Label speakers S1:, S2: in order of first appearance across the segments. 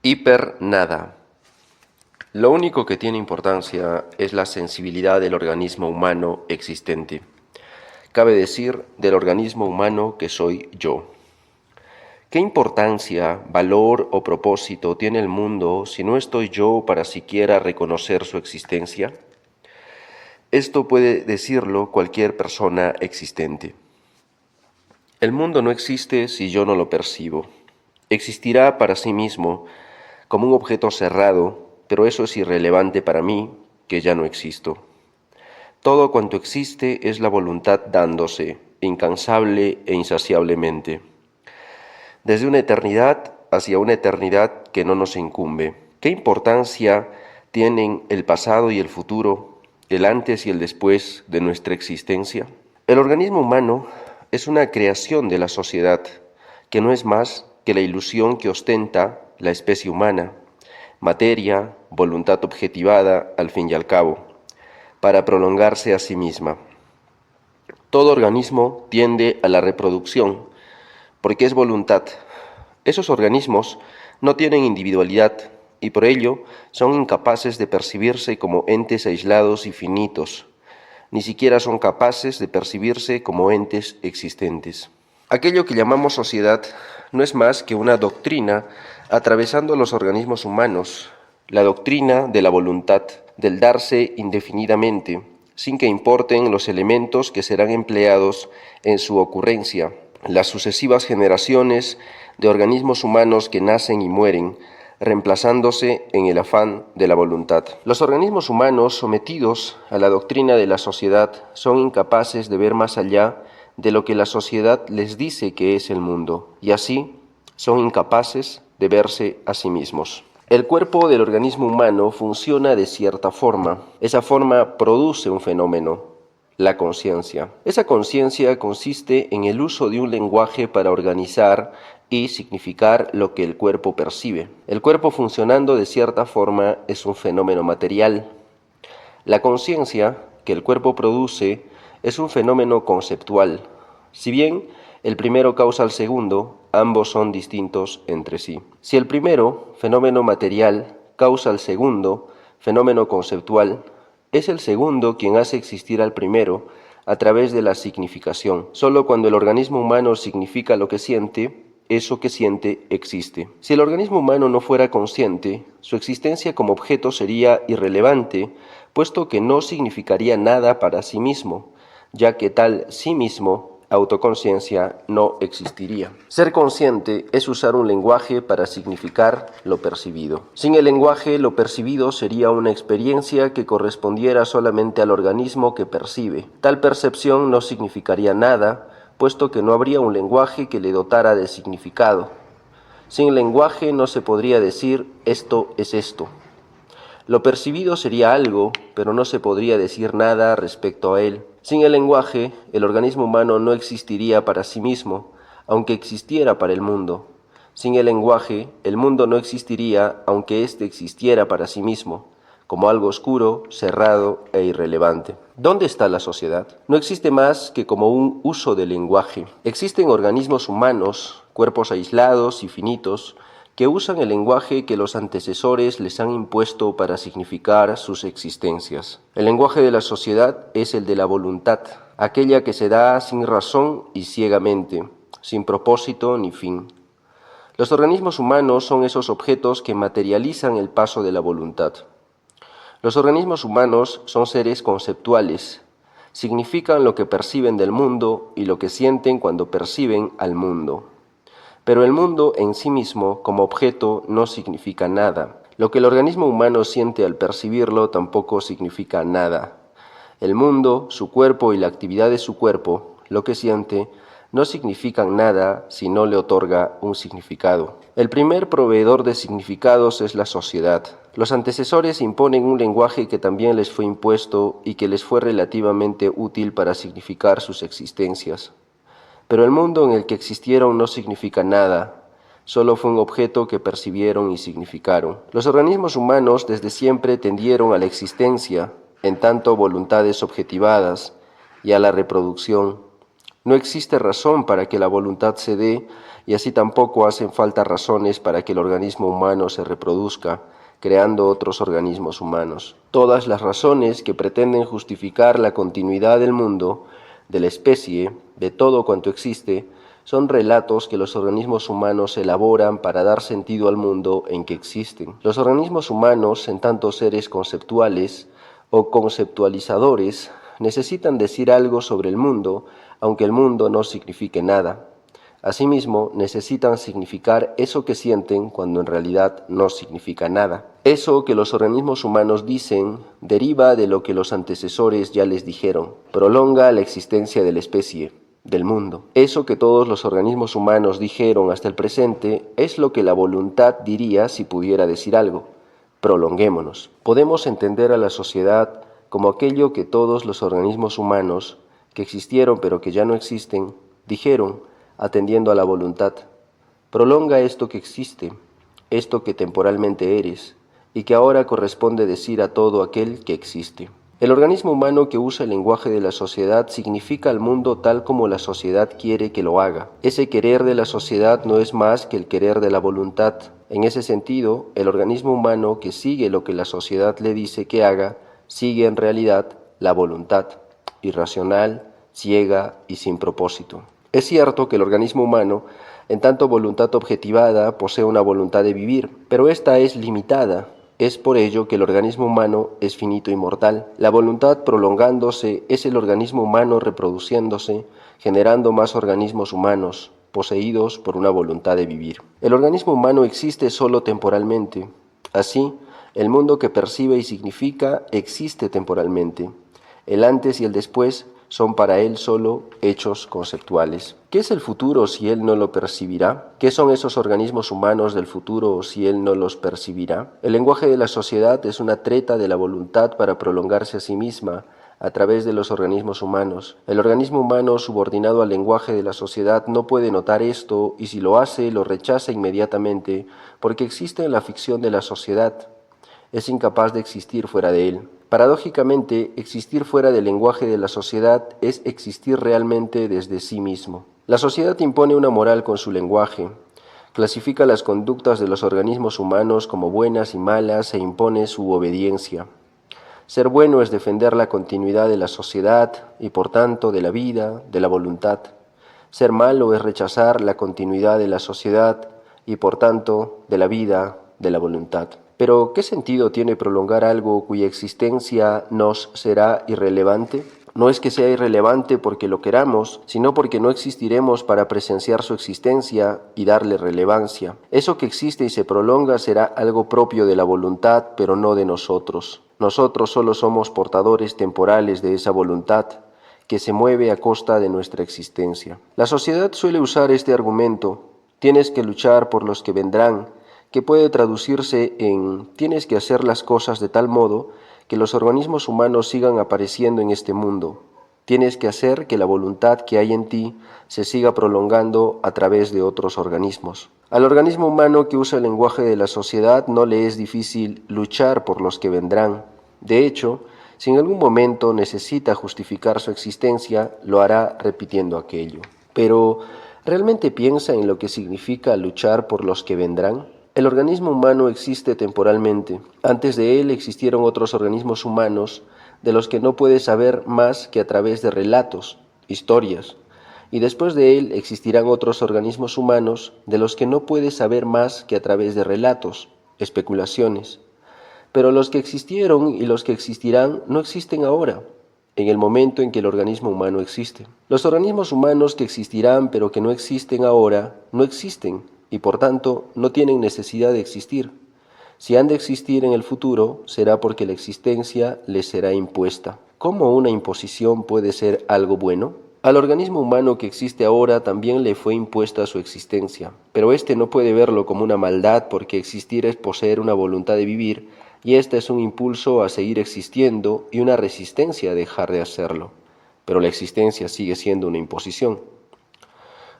S1: Hiper nada. Lo único que tiene importancia es la sensibilidad del organismo humano existente. Cabe decir del organismo humano que soy yo. ¿Qué importancia, valor o propósito tiene el mundo si no estoy yo para siquiera reconocer su existencia? Esto puede decirlo cualquier persona existente. El mundo no existe si yo no lo percibo. Existirá para sí mismo como un objeto cerrado, pero eso es irrelevante para mí, que ya no existo. Todo cuanto existe es la voluntad dándose, incansable e insaciablemente. Desde una eternidad hacia una eternidad que no nos incumbe. ¿Qué importancia tienen el pasado y el futuro, el antes y el después de nuestra existencia? El organismo humano es una creación de la sociedad, que no es más que la ilusión que ostenta la especie humana, materia, voluntad objetivada al fin y al cabo, para prolongarse a sí misma. Todo organismo tiende a la reproducción, porque es voluntad. Esos organismos no tienen individualidad y por ello son incapaces de percibirse como entes aislados y finitos, ni siquiera son capaces de percibirse como entes existentes. Aquello que llamamos sociedad no es más que una doctrina atravesando los organismos humanos, la doctrina de la voluntad, del darse indefinidamente, sin que importen los elementos que serán empleados en su ocurrencia, las sucesivas generaciones de organismos humanos que nacen y mueren, reemplazándose en el afán de la voluntad. Los organismos humanos sometidos a la doctrina de la sociedad son incapaces de ver más allá de lo que la sociedad les dice que es el mundo, y así son incapaces de verse a sí mismos. El cuerpo del organismo humano funciona de cierta forma. Esa forma produce un fenómeno, la conciencia. Esa conciencia consiste en el uso de un lenguaje para organizar y significar lo que el cuerpo percibe. El cuerpo funcionando de cierta forma es un fenómeno material. La conciencia que el cuerpo produce es un fenómeno conceptual. Si bien el primero causa al segundo, ambos son distintos entre sí. Si el primero, fenómeno material, causa al segundo, fenómeno conceptual, es el segundo quien hace existir al primero a través de la significación. Solo cuando el organismo humano significa lo que siente, eso que siente existe. Si el organismo humano no fuera consciente, su existencia como objeto sería irrelevante, puesto que no significaría nada para sí mismo, ya que tal sí mismo, autoconciencia, no existiría. Ser consciente es usar un lenguaje para significar lo percibido. Sin el lenguaje, lo percibido sería una experiencia que correspondiera solamente al organismo que percibe. Tal percepción no significaría nada, puesto que no habría un lenguaje que le dotara de significado. Sin lenguaje no se podría decir esto es esto. Lo percibido sería algo, pero no se podría decir nada respecto a él. Sin el lenguaje, el organismo humano no existiría para sí mismo, aunque existiera para el mundo. Sin el lenguaje, el mundo no existiría, aunque éste existiera para sí mismo, como algo oscuro, cerrado e irrelevante. ¿Dónde está la sociedad? No existe más que como un uso del lenguaje. Existen organismos humanos, cuerpos aislados y finitos, que usan el lenguaje que los antecesores les han impuesto para significar sus existencias. El lenguaje de la sociedad es el de la voluntad, aquella que se da sin razón y ciegamente, sin propósito ni fin. Los organismos humanos son esos objetos que materializan el paso de la voluntad. Los organismos humanos son seres conceptuales, significan lo que perciben del mundo y lo que sienten cuando perciben al mundo. Pero el mundo en sí mismo, como objeto, no significa nada. Lo que el organismo humano siente al percibirlo tampoco significa nada. El mundo, su cuerpo y la actividad de su cuerpo, lo que siente, no significan nada si no le otorga un significado. El primer proveedor de significados es la sociedad. Los antecesores imponen un lenguaje que también les fue impuesto y que les fue relativamente útil para significar sus existencias. Pero el mundo en el que existieron no significa nada, solo fue un objeto que percibieron y significaron. Los organismos humanos desde siempre tendieron a la existencia, en tanto voluntades objetivadas, y a la reproducción, No existe razón para que la voluntad se dé, y así tampoco hacen falta razones para que el organismo humano se reproduzca, creando otros organismos humanos. Todas las razones que pretenden justificar la continuidad del mundo, de la especie, de todo cuanto existe, son relatos que los organismos humanos elaboran para dar sentido al mundo en que existen. Los organismos humanos, en tanto seres conceptuales o conceptualizadores, necesitan decir algo sobre el mundo, aunque el mundo no signifique nada. Asimismo, necesitan significar eso que sienten cuando en realidad no significa nada. Eso que los organismos humanos dicen deriva de lo que los antecesores ya les dijeron, prolonga la existencia de la especie, del mundo. Eso que todos los organismos humanos dijeron hasta el presente es lo que la voluntad diría si pudiera decir algo. Prolonguémonos. Podemos entender a la sociedad como aquello que todos los organismos humanos, que existieron pero que ya no existen, dijeron, atendiendo a la voluntad. Prolonga esto que existe, esto que temporalmente eres, y que ahora corresponde decir a todo aquel que existe. El organismo humano que usa el lenguaje de la sociedad significa al mundo tal como la sociedad quiere que lo haga. Ese querer de la sociedad no es más que el querer de la voluntad. En ese sentido, el organismo humano que sigue lo que la sociedad le dice que haga, sigue en realidad la voluntad, irracional, ciega y sin propósito. Es cierto que el organismo humano, en tanto voluntad objetivada, posee una voluntad de vivir, pero esta es limitada. Es por ello que el organismo humano es finito y mortal. La voluntad prolongándose es el organismo humano reproduciéndose, generando más organismos humanos, poseídos por una voluntad de vivir. El organismo humano existe solo temporalmente. Así, el mundo que percibe y significa existe temporalmente. El antes y el después son para él solo hechos conceptuales. ¿Qué es el futuro si él no lo percibirá? ¿Qué son esos organismos humanos del futuro si él no los percibirá? El lenguaje de la sociedad es una treta de la voluntad para prolongarse a sí misma a través de los organismos humanos. El organismo humano subordinado al lenguaje de la sociedad no puede notar esto y si lo hace, lo rechaza inmediatamente porque existe en la ficción de la sociedad. Es incapaz de existir fuera de él. Paradójicamente, existir fuera del lenguaje de la sociedad es existir realmente desde sí mismo. La sociedad impone una moral con su lenguaje, clasifica las conductas de los organismos humanos como buenas y malas e impone su obediencia. Ser bueno es defender la continuidad de la sociedad y, por tanto, de la vida, de la voluntad. Ser malo es rechazar la continuidad de la sociedad y, por tanto, de la vida, de la voluntad. Pero, ¿qué sentido tiene prolongar algo cuya existencia nos será irrelevante? No es que sea irrelevante porque lo queramos, sino porque no existiremos para presenciar su existencia y darle relevancia. Eso que existe y se prolonga será algo propio de la voluntad, pero no de nosotros. Nosotros solo somos portadores temporales de esa voluntad, que se mueve a costa de nuestra existencia. La sociedad suele usar este argumento: tienes que luchar por los que vendrán, que puede traducirse en tienes que hacer las cosas de tal modo que los organismos humanos sigan apareciendo en este mundo. Tienes que hacer que la voluntad que hay en ti se siga prolongando a través de otros organismos. Al organismo humano que usa el lenguaje de la sociedad no le es difícil luchar por los que vendrán. De hecho, si en algún momento necesita justificar su existencia, lo hará repitiendo aquello. Pero, ¿realmente piensa en lo que significa luchar por los que vendrán? El organismo humano existe temporalmente. Antes de él existieron otros organismos humanos de los que no puede saber más que a través de relatos, historias. Y después de él existirán otros organismos humanos de los que no puede saber más que a través de relatos, especulaciones. Pero los que existieron y los que existirán no existen ahora, en el momento en que el organismo humano existe. Los organismos humanos que existirán pero que no existen ahora, no existen, y por tanto no tienen necesidad de existir. Si han de existir en el futuro, será porque la existencia les será impuesta. ¿Cómo una imposición puede ser algo bueno? Al organismo humano que existe ahora también le fue impuesta su existencia, pero éste no puede verlo como una maldad porque existir es poseer una voluntad de vivir y ésta es un impulso a seguir existiendo y una resistencia a dejar de hacerlo. Pero la existencia sigue siendo una imposición.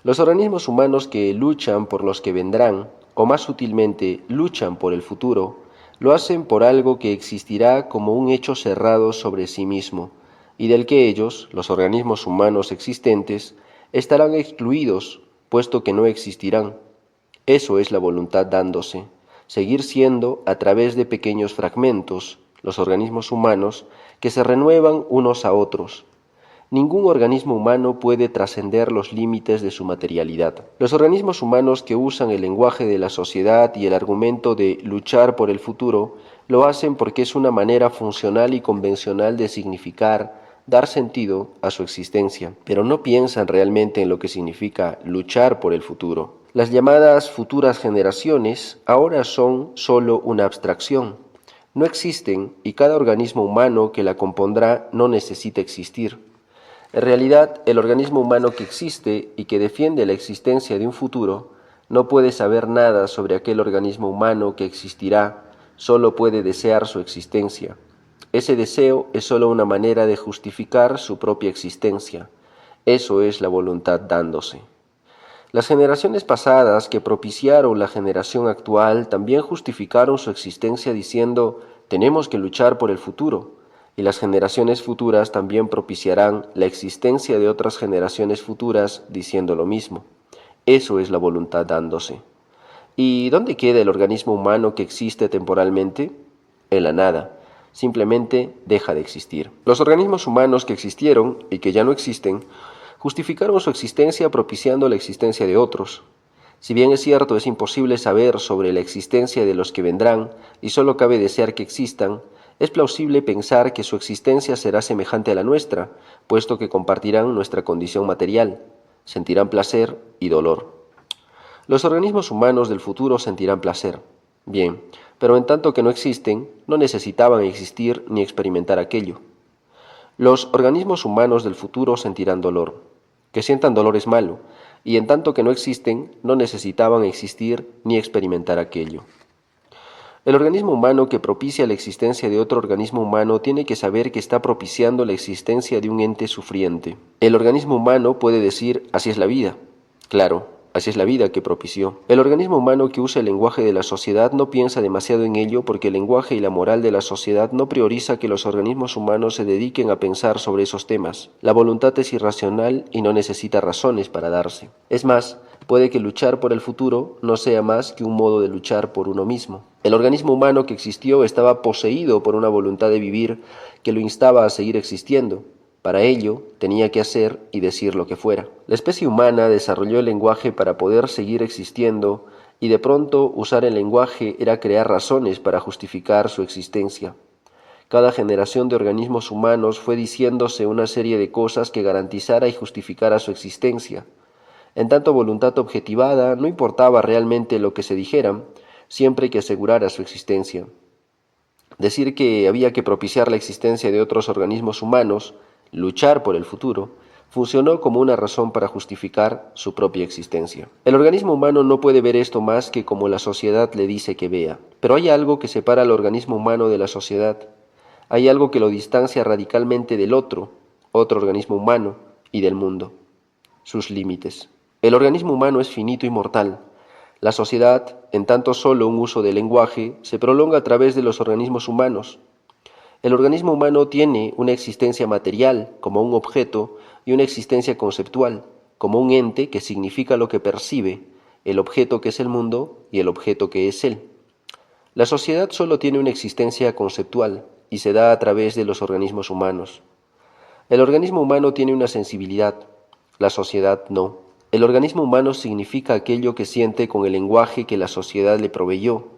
S1: Los organismos humanos que luchan por los que vendrán, o más sutilmente, luchan por el futuro, lo hacen por algo que existirá como un hecho cerrado sobre sí mismo, y del que ellos, los organismos humanos existentes, estarán excluidos, puesto que no existirán. Eso es la voluntad dándose, seguir siendo a través de pequeños fragmentos, los organismos humanos, que se renuevan unos a otros. Ningún organismo humano puede trascender los límites de su materialidad. Los organismos humanos que usan el lenguaje de la sociedad y el argumento de luchar por el futuro lo hacen porque es una manera funcional y convencional de significar, dar sentido a su existencia, pero no piensan realmente en lo que significa luchar por el futuro. Las llamadas futuras generaciones ahora son solo una abstracción. No existen y cada organismo humano que la compondrá no necesita existir. En realidad, el organismo humano que existe y que defiende la existencia de un futuro no puede saber nada sobre aquel organismo humano que existirá, solo puede desear su existencia. Ese deseo es solo una manera de justificar su propia existencia. Eso es la voluntad dándose. Las generaciones pasadas que propiciaron la generación actual también justificaron su existencia diciendo, tenemos que luchar por el futuro. Y las generaciones futuras también propiciarán la existencia de otras generaciones futuras diciendo lo mismo. Eso es la voluntad dándose. ¿Y dónde queda el organismo humano que existe temporalmente? En la nada. Simplemente deja de existir. Los organismos humanos que existieron y que ya no existen justificaron su existencia propiciando la existencia de otros. Si bien es cierto, es imposible saber sobre la existencia de los que vendrán y solo cabe desear que existan, es plausible pensar que su existencia será semejante a la nuestra, puesto que compartirán nuestra condición material, sentirán placer y dolor. Los organismos humanos del futuro sentirán placer. Bien, pero en tanto que no existen, no necesitaban existir ni experimentar aquello. Los organismos humanos del futuro sentirán dolor. Que sientan dolor es malo, y en tanto que no existen, no necesitaban existir ni experimentar aquello. El organismo humano que propicia la existencia de otro organismo humano tiene que saber que está propiciando la existencia de un ente sufriente. El organismo humano puede decir, así es la vida. Claro, así es la vida que propició. El organismo humano que usa el lenguaje de la sociedad no piensa demasiado en ello porque el lenguaje y la moral de la sociedad no prioriza que los organismos humanos se dediquen a pensar sobre esos temas. La voluntad es irracional y no necesita razones para darse. Es más, puede que luchar por el futuro no sea más que un modo de luchar por uno mismo. El organismo humano que existió estaba poseído por una voluntad de vivir que lo instaba a seguir existiendo. Para ello, tenía que hacer y decir lo que fuera. La especie humana desarrolló el lenguaje para poder seguir existiendo y de pronto usar el lenguaje era crear razones para justificar su existencia. Cada generación de organismos humanos fue diciéndose una serie de cosas que garantizara y justificara su existencia. En tanto voluntad objetivada, no importaba realmente lo que se dijera, siempre que asegurara su existencia. Decir que había que propiciar la existencia de otros organismos humanos, luchar por el futuro, funcionó como una razón para justificar su propia existencia. El organismo humano no puede ver esto más que como la sociedad le dice que vea, pero hay algo que separa al organismo humano de la sociedad. Hay algo que lo distancia radicalmente del otro organismo humano y del mundo, sus límites. El organismo humano es finito y mortal. La sociedad, en tanto solo un uso del lenguaje, se prolonga a través de los organismos humanos. El organismo humano tiene una existencia material, como un objeto, y una existencia conceptual, como un ente que significa lo que percibe, el objeto que es el mundo y el objeto que es él. La sociedad solo tiene una existencia conceptual y se da a través de los organismos humanos. El organismo humano tiene una sensibilidad, la sociedad no. El organismo humano significa aquello que siente con el lenguaje que la sociedad le proveyó,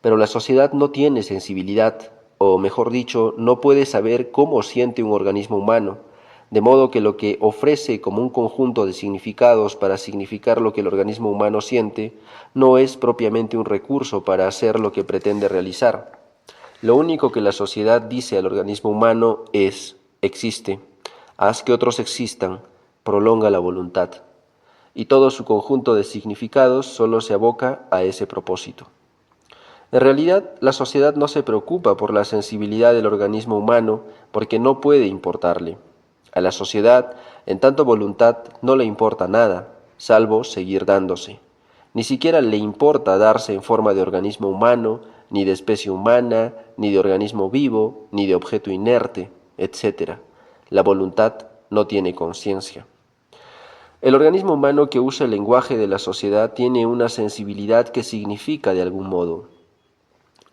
S1: pero la sociedad no tiene sensibilidad, o mejor dicho, no puede saber cómo siente un organismo humano, de modo que lo que ofrece como un conjunto de significados para significar lo que el organismo humano siente, no es propiamente un recurso para hacer lo que pretende realizar. Lo único que la sociedad dice al organismo humano es, existe, haz que otros existan, prolonga la voluntad. Y todo su conjunto de significados solo se aboca a ese propósito. En realidad, la sociedad no se preocupa por la sensibilidad del organismo humano porque no puede importarle. A la sociedad, en tanto voluntad, no le importa nada, salvo seguir dándose. Ni siquiera le importa darse en forma de organismo humano, ni de especie humana, ni de organismo vivo, ni de objeto inerte, etc. La voluntad no tiene conciencia. El organismo humano que usa el lenguaje de la sociedad tiene una sensibilidad que significa de algún modo.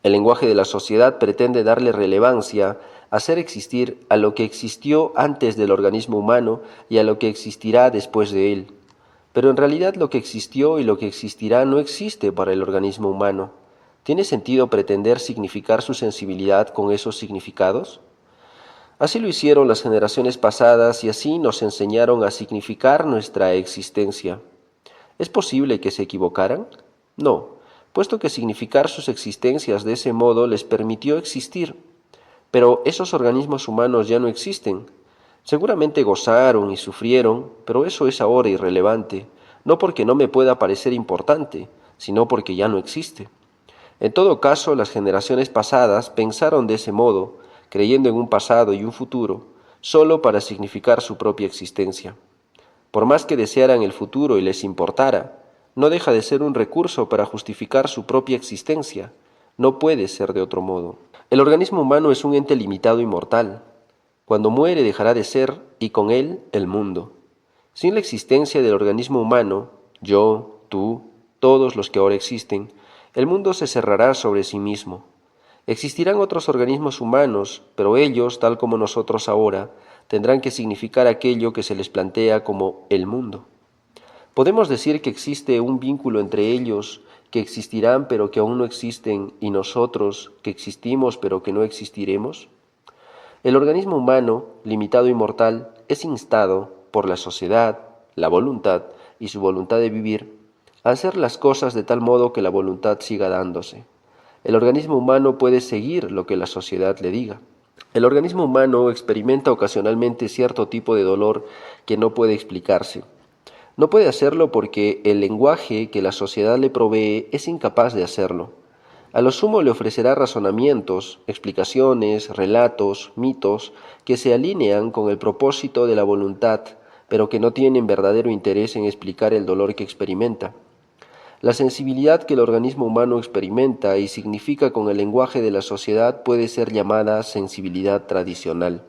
S1: El lenguaje de la sociedad pretende darle relevancia, hacer existir a lo que existió antes del organismo humano y a lo que existirá después de él. Pero en realidad lo que existió y lo que existirá no existe para el organismo humano. ¿Tiene sentido pretender significar su sensibilidad con esos significados? Así lo hicieron las generaciones pasadas y así nos enseñaron a significar nuestra existencia. ¿Es posible que se equivocaran? No, puesto que significar sus existencias de ese modo les permitió existir. Pero esos organismos humanos ya no existen. Seguramente gozaron y sufrieron, pero eso es ahora irrelevante, no porque no me pueda parecer importante, sino porque ya no existe. En todo caso, las generaciones pasadas pensaron de ese modo, creyendo en un pasado y un futuro, solo para significar su propia existencia. Por más que desearan el futuro y les importara, no deja de ser un recurso para justificar su propia existencia. No puede ser de otro modo. El organismo humano es un ente limitado y mortal. Cuando muere dejará de ser, y con él, el mundo. Sin la existencia del organismo humano, yo, tú, todos los que ahora existen, el mundo se cerrará sobre sí mismo. Existirán otros organismos humanos, pero ellos, tal como nosotros ahora, tendrán que significar aquello que se les plantea como el mundo. ¿Podemos decir que existe un vínculo entre ellos, que existirán pero que aún no existen, y nosotros, que existimos pero que no existiremos? El organismo humano, limitado y mortal, es instado por la sociedad, la voluntad y su voluntad de vivir, a hacer las cosas de tal modo que la voluntad siga dándose. El organismo humano puede seguir lo que la sociedad le diga. El organismo humano experimenta ocasionalmente cierto tipo de dolor que no puede explicarse. No puede hacerlo porque el lenguaje que la sociedad le provee es incapaz de hacerlo. A lo sumo le ofrecerá razonamientos, explicaciones, relatos, mitos, que se alinean con el propósito de la voluntad, pero que no tienen verdadero interés en explicar el dolor que experimenta. La sensibilidad que el organismo humano experimenta y significa con el lenguaje de la sociedad puede ser llamada sensibilidad tradicional.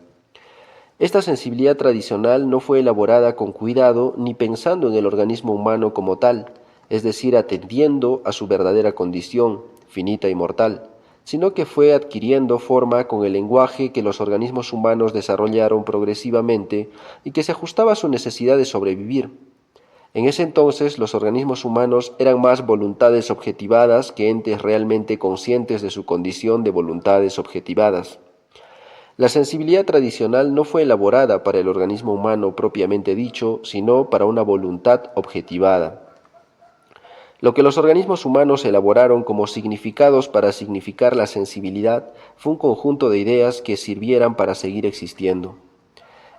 S1: Esta sensibilidad tradicional no fue elaborada con cuidado ni pensando en el organismo humano como tal, es decir, atendiendo a su verdadera condición, finita y mortal, sino que fue adquiriendo forma con el lenguaje que los organismos humanos desarrollaron progresivamente y que se ajustaba a su necesidad de sobrevivir. En ese entonces los organismos humanos eran más voluntades objetivadas que entes realmente conscientes de su condición de voluntades objetivadas. La sensibilidad tradicional no fue elaborada para el organismo humano propiamente dicho, sino para una voluntad objetivada. Lo que los organismos humanos elaboraron como significados para significar la sensibilidad fue un conjunto de ideas que sirvieran para seguir existiendo.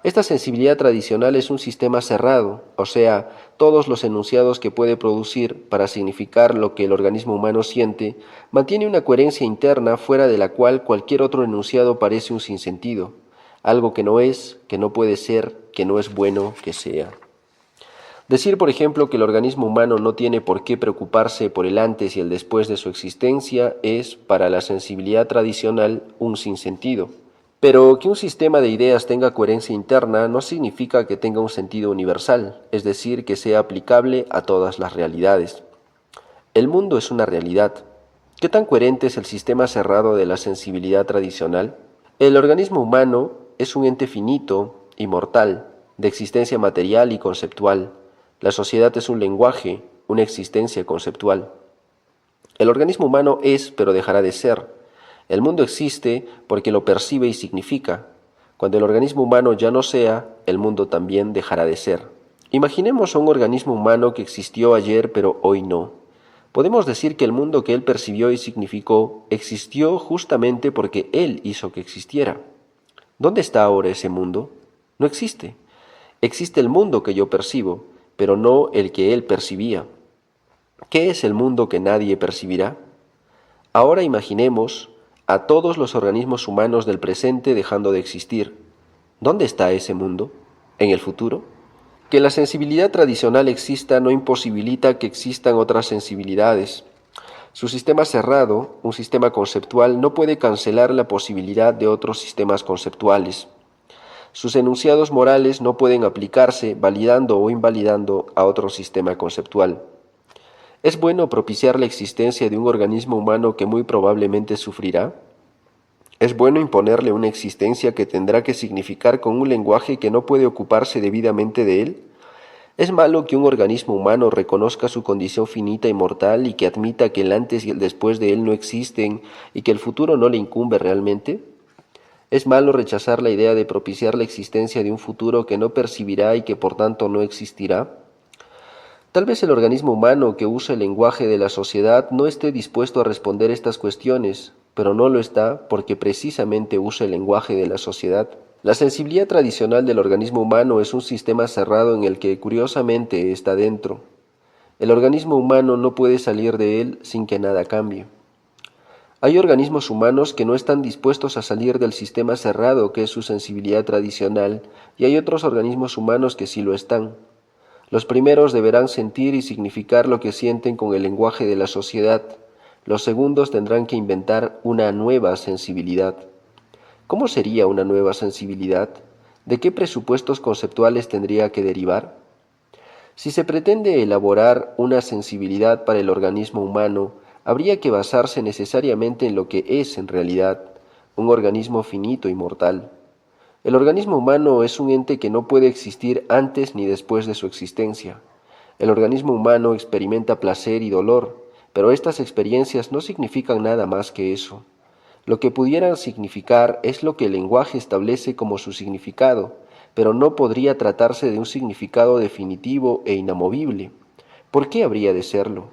S1: Esta sensibilidad tradicional es un sistema cerrado, o sea, todos los enunciados que puede producir para significar lo que el organismo humano siente, mantiene una coherencia interna fuera de la cual cualquier otro enunciado parece un sinsentido, algo que no es, que no puede ser, que no es bueno que sea. Decir, por ejemplo, que el organismo humano no tiene por qué preocuparse por el antes y el después de su existencia es, para la sensibilidad tradicional, un sinsentido. Pero que un sistema de ideas tenga coherencia interna no significa que tenga un sentido universal, es decir, que sea aplicable a todas las realidades. El mundo es una realidad. ¿Qué tan coherente es el sistema cerrado de la sensibilidad tradicional? El organismo humano es un ente finito y mortal, de existencia material y conceptual. La sociedad es un lenguaje, una existencia conceptual. El organismo humano es, pero dejará de ser. El mundo existe porque lo percibe y significa. Cuando el organismo humano ya no sea, el mundo también dejará de ser. Imaginemos a un organismo humano que existió ayer pero hoy no. Podemos decir que el mundo que él percibió y significó existió justamente porque él hizo que existiera. ¿Dónde está ahora ese mundo? No existe. Existe el mundo que yo percibo, pero no el que él percibía. ¿Qué es el mundo que nadie percibirá? Ahora imaginemos a todos los organismos humanos del presente dejando de existir. ¿Dónde está ese mundo? ¿En el futuro? Que la sensibilidad tradicional exista no imposibilita que existan otras sensibilidades. Su sistema cerrado, un sistema conceptual, no puede cancelar la posibilidad de otros sistemas conceptuales. Sus enunciados morales no pueden aplicarse validando o invalidando a otro sistema conceptual. ¿Es bueno propiciar la existencia de un organismo humano que muy probablemente sufrirá? ¿Es bueno imponerle una existencia que tendrá que significar con un lenguaje que no puede ocuparse debidamente de él? ¿Es malo que un organismo humano reconozca su condición finita y mortal y que admita que el antes y el después de él no existen y que el futuro no le incumbe realmente? ¿Es malo rechazar la idea de propiciar la existencia de un futuro que no percibirá y que por tanto no existirá? Tal vez el organismo humano que usa el lenguaje de la sociedad no esté dispuesto a responder estas cuestiones, pero no lo está porque precisamente usa el lenguaje de la sociedad. La sensibilidad tradicional del organismo humano es un sistema cerrado en el que curiosamente está dentro. El organismo humano no puede salir de él sin que nada cambie. Hay organismos humanos que no están dispuestos a salir del sistema cerrado que es su sensibilidad tradicional, y hay otros organismos humanos que sí lo están. Los primeros deberán sentir y significar lo que sienten con el lenguaje de la sociedad. Los segundos tendrán que inventar una nueva sensibilidad. ¿Cómo sería una nueva sensibilidad? ¿De qué presupuestos conceptuales tendría que derivar? Si se pretende elaborar una sensibilidad para el organismo humano, habría que basarse necesariamente en lo que es en realidad un organismo finito y mortal. El organismo humano es un ente que no puede existir antes ni después de su existencia. El organismo humano experimenta placer y dolor, pero estas experiencias no significan nada más que eso. Lo que pudieran significar es lo que el lenguaje establece como su significado, pero no podría tratarse de un significado definitivo e inamovible. ¿Por qué habría de serlo?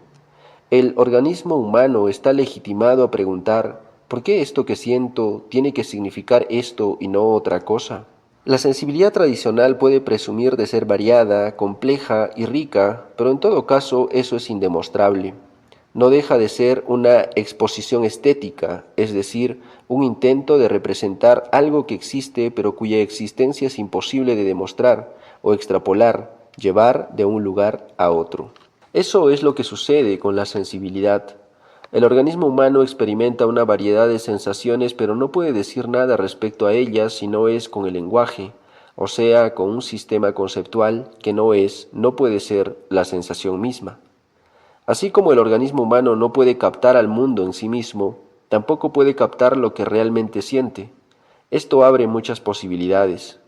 S1: El organismo humano está legitimado a preguntar, ¿por qué esto que siento tiene que significar esto y no otra cosa? La sensibilidad tradicional puede presumir de ser variada, compleja y rica, pero en todo caso eso es indemostrable. No deja de ser una exposición estética, es decir, un intento de representar algo que existe pero cuya existencia es imposible de demostrar o extrapolar, llevar de un lugar a otro. Eso es lo que sucede con la sensibilidad. El organismo humano experimenta una variedad de sensaciones, pero no puede decir nada respecto a ellas si no es con el lenguaje, o sea, con un sistema conceptual que no puede ser la sensación misma. Así como el organismo humano no puede captar al mundo en sí mismo, tampoco puede captar lo que realmente siente. Esto abre muchas posibilidades.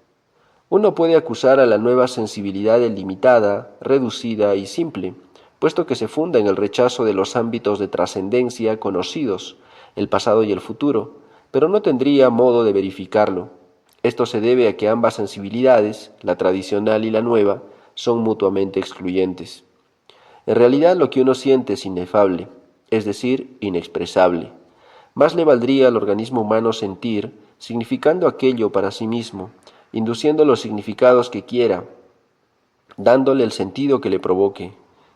S1: Uno puede acusar a la nueva sensibilidad de limitada, reducida y simple, puesto que se funda en el rechazo de los ámbitos de trascendencia conocidos, el pasado y el futuro, pero no tendría modo de verificarlo. Esto se debe a que ambas sensibilidades, la tradicional y la nueva, son mutuamente excluyentes. En realidad lo que uno siente es inefable, es decir, inexpresable. Más le valdría al organismo humano sentir, significando aquello para sí mismo, induciendo los significados que quiera, dándole el sentido que le provoque.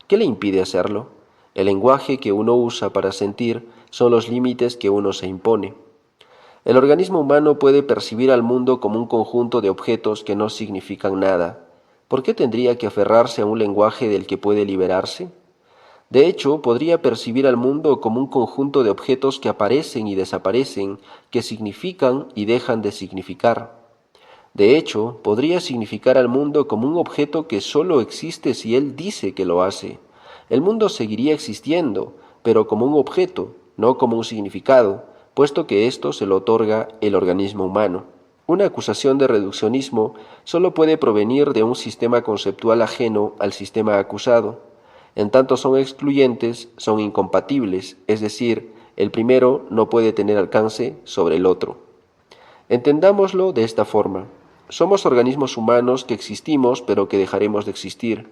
S1: ¿Qué le impide hacerlo? El lenguaje que uno usa para sentir son los límites que uno se impone. El organismo humano puede percibir al mundo como un conjunto de objetos que no significan nada. ¿Por qué tendría que aferrarse a un lenguaje del que puede liberarse? De hecho, podría percibir al mundo como un conjunto de objetos que aparecen y desaparecen, que significan y dejan de significar. De hecho, podría significar al mundo como un objeto que sólo existe si él dice que lo hace. El mundo seguiría existiendo, pero como un objeto, no como un significado, puesto que esto se lo otorga el organismo humano. Una acusación de reduccionismo solo puede provenir de un sistema conceptual ajeno al sistema acusado. En tanto son excluyentes, son incompatibles, es decir, el primero no puede tener alcance sobre el otro. Entendámoslo de esta forma. Somos organismos humanos que existimos pero que dejaremos de existir.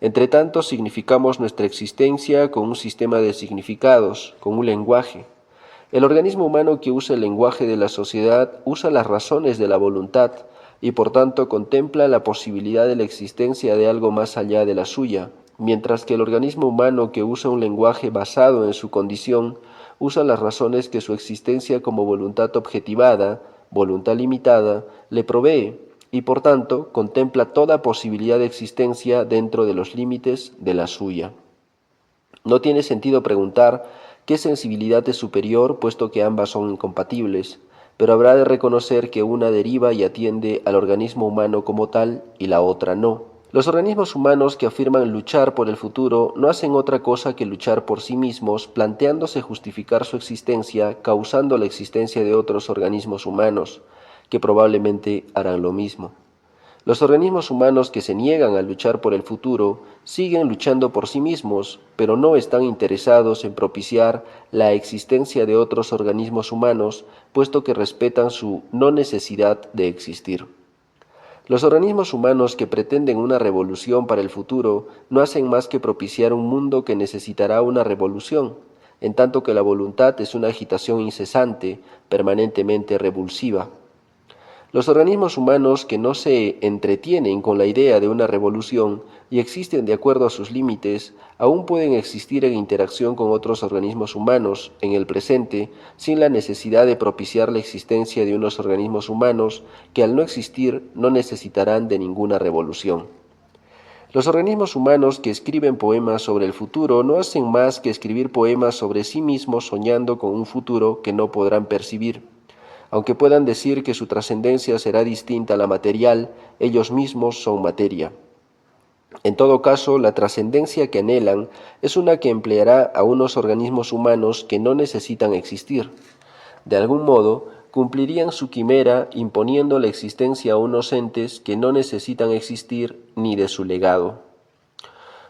S1: Entre tanto, significamos nuestra existencia con un sistema de significados, con un lenguaje. El organismo humano que usa el lenguaje de la sociedad usa las razones de la voluntad y por tanto contempla la posibilidad de la existencia de algo más allá de la suya, mientras que el organismo humano que usa un lenguaje basado en su condición usa las razones que su existencia como voluntad objetivada, voluntad limitada, le provee y por tanto contempla toda posibilidad de existencia dentro de los límites de la suya. No tiene sentido preguntar qué sensibilidad es superior, puesto que ambas son incompatibles. pero habrá de reconocer que una deriva y atiende al organismo humano como tal y la otra no. Los organismos humanos que afirman luchar por el futuro no hacen otra cosa que luchar por sí mismos, planteándose justificar su existencia, causando la existencia de otros organismos humanos, que probablemente harán lo mismo. Los organismos humanos que se niegan a luchar por el futuro siguen luchando por sí mismos, pero no están interesados en propiciar la existencia de otros organismos humanos, puesto que respetan su no necesidad de existir. Los organismos humanos que pretenden una revolución para el futuro no hacen más que propiciar un mundo que necesitará una revolución, en tanto que la voluntad es una agitación incesante, permanentemente revulsiva. Los organismos humanos que no se entretienen con la idea de una revolución y existen de acuerdo a sus límites, aún pueden existir en interacción con otros organismos humanos en el presente sin la necesidad de propiciar la existencia de unos organismos humanos que al no existir no necesitarán de ninguna revolución. Los organismos humanos que escriben poemas sobre el futuro no hacen más que escribir poemas sobre sí mismos soñando con un futuro que no podrán percibir. Aunque puedan decir que su trascendencia será distinta a la material, ellos mismos son materia. En todo caso, la trascendencia que anhelan es una que empleará a unos organismos humanos que no necesitan existir. De algún modo, cumplirían su quimera imponiendo la existencia a unos entes que no necesitan existir ni de su legado.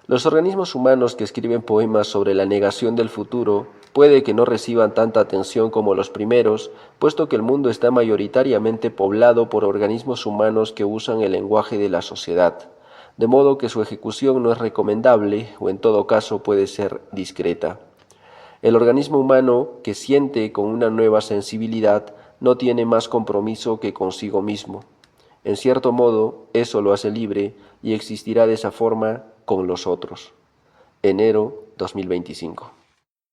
S1: Los organismos humanos que escriben poemas sobre la negación del futuro puede que no reciban tanta atención como los primeros, puesto que el mundo está mayoritariamente poblado por organismos humanos que usan el lenguaje de la sociedad, de modo que su ejecución no es recomendable o en todo caso puede ser discreta. El organismo humano que siente con una nueva sensibilidad no tiene más compromiso que consigo mismo. En cierto modo, eso lo hace libre y existirá de esa forma con los otros. Enero 2025.